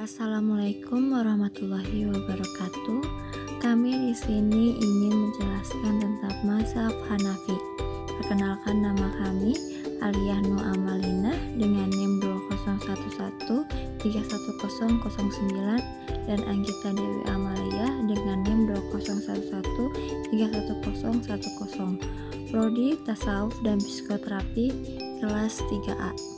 Assalamualaikum warahmatullahi wabarakatuh. Kami di sini ingin menjelaskan tentang mazhab Hanafi. Perkenalkan, nama kami Aliyah Nu Amalina dengan NIM 2011313009 dan Anggita Dewi Amalia dengan NIM 2011313010. Prodi Tasawuf dan Psikoterapi kelas 3A.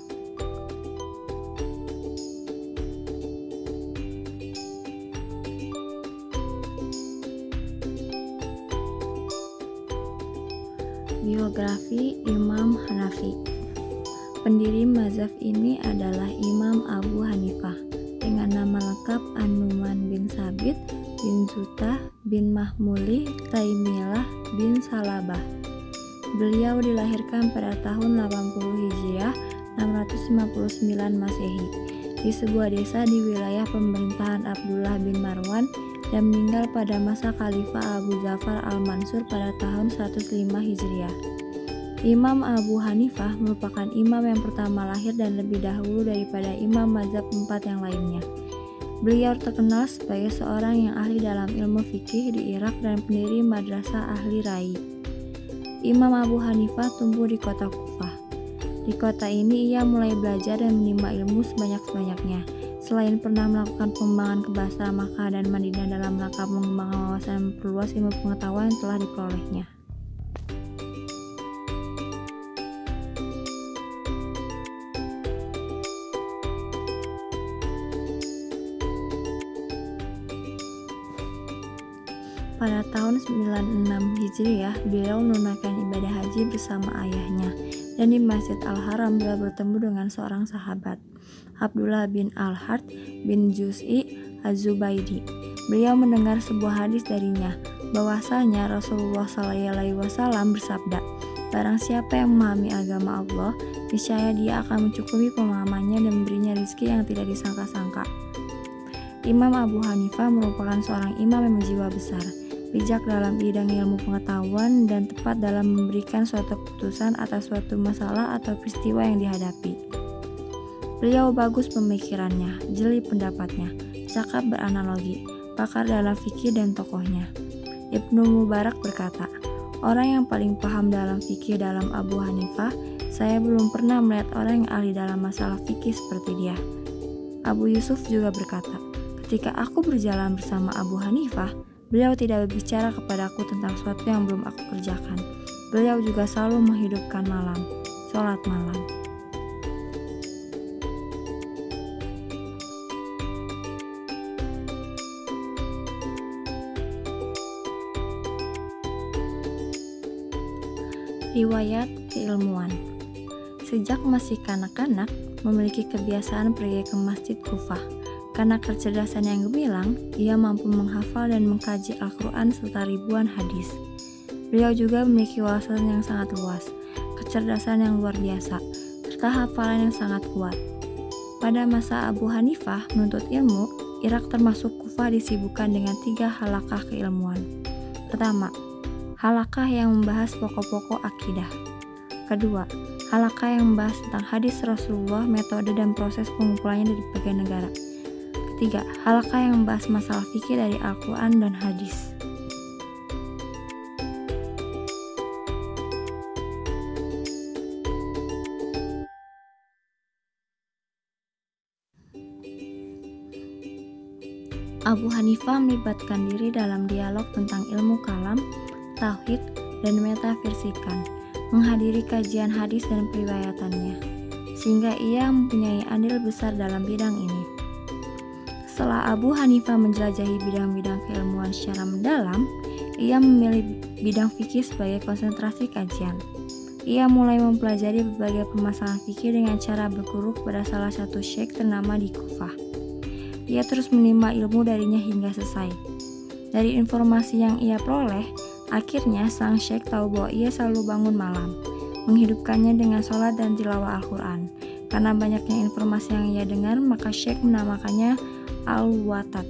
Biografi Imam Hanafi. Pendiri mazhab ini adalah Imam Abu Hanifah dengan nama lengkap An-Nu'man bin Sabit bin Zutah bin Mahmuli Taimilah bin Salabah. Beliau dilahirkan pada tahun 80 Hijriah 659 Masehi di sebuah desa di wilayah pemerintahan Abdullah bin Marwan dan meninggal pada masa Khalifah Abu Ja'far al-Mansur pada tahun 105 Hijriah. Imam Abu Hanifah merupakan imam yang pertama lahir dan lebih dahulu daripada imam mazhab 4 yang lainnya. Beliau terkenal sebagai seorang yang ahli dalam ilmu fikih di Irak dan pendiri madrasah ahli rai. Imam Abu Hanifah tumbuh di kota Kufah. Di kota ini ia mulai belajar dan menimba ilmu sebanyak-banyaknya. Selain pernah melakukan pengembangan ke bahasa Makkah dan Madinah dalam rangka mengembangkan wawasan dan memperluas ilmu pengetahuan yang telah diperolehnya. Pada tahun 96 Hijriah, beliau menunaikan ibadah haji bersama ayahnya, dan di Masjid Al-Haram beliau bertemu dengan seorang sahabat, Abdullah bin Al-Harth bin Juz'i Az-Zubaidi. Beliau mendengar sebuah hadis darinya, bahwasanya Rasulullah SAW bersabda, "Barang siapa yang memahami agama Allah, niscaya dia akan mencukupi pemahamannya dan memberinya rezeki yang tidak disangka-sangka." Imam Abu Hanifah merupakan seorang imam yang berjiwa besar, bijak dalam bidang ilmu pengetahuan, dan tepat dalam memberikan suatu keputusan atas suatu masalah atau peristiwa yang dihadapi. Beliau bagus pemikirannya, jeli pendapatnya, cakap beranalogi, pakar dalam fikih dan tokohnya. Ibnu Mubarak berkata, "Orang yang paling paham dalam fikih dalam Abu Hanifah, saya belum pernah melihat orang yang ahli dalam masalah fikih seperti dia." Abu Yusuf juga berkata, "Ketika aku berjalan bersama Abu Hanifah, beliau tidak berbicara kepadaku tentang sesuatu yang belum aku kerjakan. Beliau juga selalu menghidupkan malam, sholat malam." Riwayat keilmuan. Sejak masih kanak-kanak, memiliki kebiasaan pergi ke Masjid Kufah. Karena kecerdasan yang gemilang, ia mampu menghafal dan mengkaji Al-Quran serta ribuan hadis. Beliau juga memiliki wawasan yang sangat luas, kecerdasan yang luar biasa, serta hafalan yang sangat kuat. Pada masa Abu Hanifah menuntut ilmu, Irak termasuk Kufah disibukkan dengan 3 halaqah keilmuan. Pertama, halaqah yang membahas pokok-pokok akidah. Kedua, halaqah yang membahas tentang hadis Rasulullah, metode dan proses pengumpulannya dari berbagai negara. Ketiga, halaqah yang membahas masalah fikih dari Al-Quran dan hadis. Abu Hanifah melibatkan diri dalam dialog tentang ilmu kalam, tauhid, dan metafisikan, menghadiri kajian hadis dan periwayatannya, sehingga ia mempunyai andil besar dalam bidang ini. Setelah Abu Hanifah menjelajahi bidang-bidang keilmuan secara mendalam, ia memilih bidang fikih sebagai konsentrasi kajian. Ia mulai mempelajari berbagai permasalahan fikih dengan cara berguru kepada salah satu syekh ternama di Kufah. Ia terus menimba ilmu darinya hingga selesai. Dari informasi yang ia peroleh, akhirnya sang syekh tahu bahwa ia selalu bangun malam, menghidupkannya dengan sholat dan tilawah Al-Quran. Karena banyaknya informasi yang ia dengar, maka syekh menamakannya Al-Watad.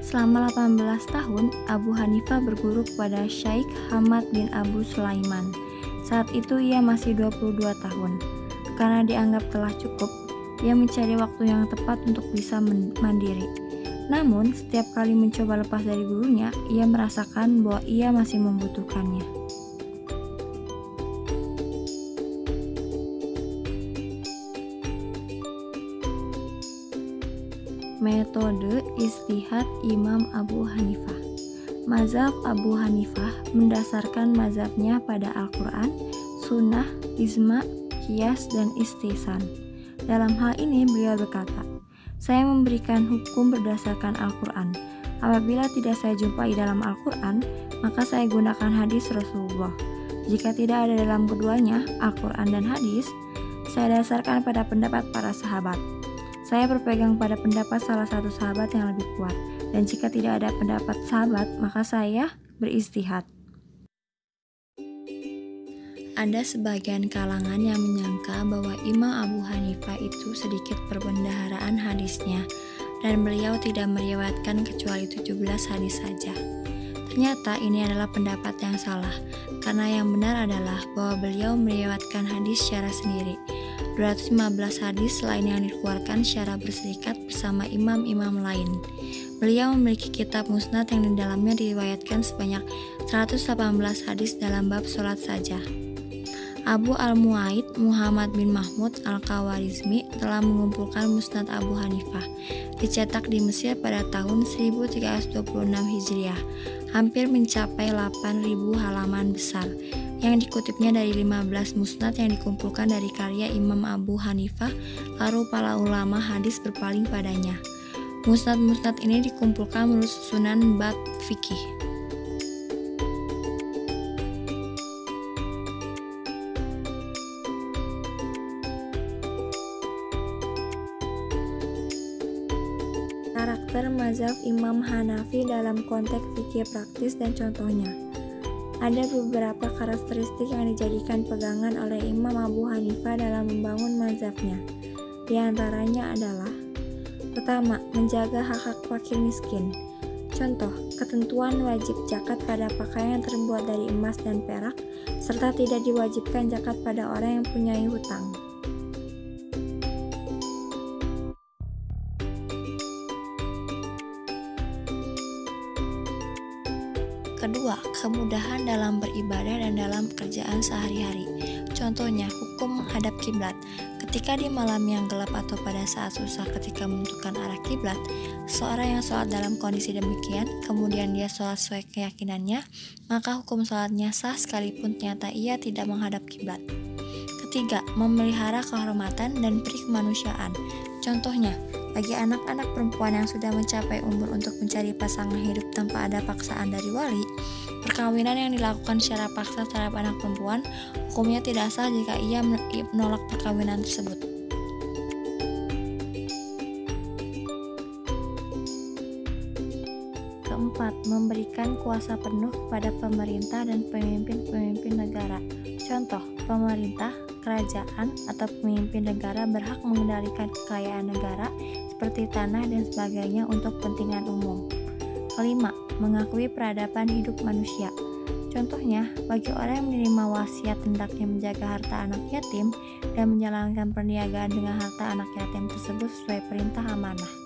Selama 18 tahun, Abu Hanifah berguru kepada Syaikh Hamad bin Abu Sulaiman. Saat itu ia masih 22 tahun. Karena dianggap telah cukup, ia mencari waktu yang tepat untuk bisa mandiri. Namun, setiap kali mencoba lepas dari gurunya, ia merasakan bahwa ia masih membutuhkannya. Metode ijtihad Imam Abu Hanifah. Mazhab Abu Hanifah mendasarkan mazhabnya pada Al-Quran, Sunnah, Ijma', Qiyas, dan Istihsan. Dalam hal ini beliau berkata, "Saya memberikan hukum berdasarkan Al-Quran. Apabila tidak saya jumpai dalam Al-Quran, maka saya gunakan hadis Rasulullah. Jika tidak ada dalam keduanya, Al-Quran dan hadis, saya dasarkan pada pendapat para sahabat. Saya berpegang pada pendapat salah satu sahabat yang lebih kuat, dan jika tidak ada pendapat sahabat, maka saya berijtihad." Ada sebagian kalangan yang menyangka bahwa Imam Abu Hanifah itu sedikit perbendaharaan hadisnya, dan beliau tidak meriwayatkan kecuali 17 hadis saja. Ternyata ini adalah pendapat yang salah, karena yang benar adalah bahwa beliau meriwayatkan hadis secara sendiri. 215 hadis lain yang dikeluarkan secara berserikat bersama imam-imam lain. Beliau memiliki kitab musnad yang di dalamnya diriwayatkan sebanyak 118 hadis dalam bab sholat saja. Abu al-Mu'aid Muhammad bin Mahmud al-Khawarizmi telah mengumpulkan musnad Abu Hanifah, dicetak di Mesir pada tahun 1326 Hijriah, hampir mencapai 8.000 halaman besar, yang dikutipnya dari 15 musnad yang dikumpulkan dari karya Imam Abu Hanifah, lalu para ulama hadis berpaling padanya. Musnad-musnad ini dikumpulkan menurut susunan bab fikih. Karakter mazhab Imam Hanafi dalam konteks fikih praktis dan contohnya. Ada beberapa karakteristik yang dijadikan pegangan oleh Imam Abu Hanifah dalam membangun mazhabnya. Di antaranya adalah: pertama, menjaga hak-hak fakir miskin. Contoh, ketentuan wajib zakat pada pakaian yang terbuat dari emas dan perak, serta tidak diwajibkan zakat pada orang yang punya hutang. Kedua, kemudahan dalam beribadah dan dalam pekerjaan sehari-hari. Contohnya, hukum menghadap kiblat. Ketika di malam yang gelap atau pada saat susah ketika menentukan arah kiblat, seorang yang sholat dalam kondisi demikian, kemudian dia sholat sesuai keyakinannya, maka hukum sholatnya sah sekalipun ternyata ia tidak menghadap kiblat. Ketiga, memelihara kehormatan dan peri kemanusiaan. Contohnya, bagi anak-anak perempuan yang sudah mencapai umur untuk mencari pasangan hidup tanpa ada paksaan dari wali, perkawinan yang dilakukan secara paksa terhadap anak perempuan, hukumnya tidak sah jika ia menolak perkawinan tersebut. Keempat, memberikan kuasa penuh kepada pemerintah dan pemimpin-pemimpin negara. Contoh, pemerintah, kerajaan, atau pemimpin negara berhak mengendalikan kekayaan negara seperti tanah dan sebagainya untuk kepentingan umum. Kelima, mengakui peradaban hidup manusia. Contohnya, bagi orang yang menerima wasiat hendaknya menjaga harta anak yatim dan menjalankan perniagaan dengan harta anak yatim tersebut sesuai perintah amanah.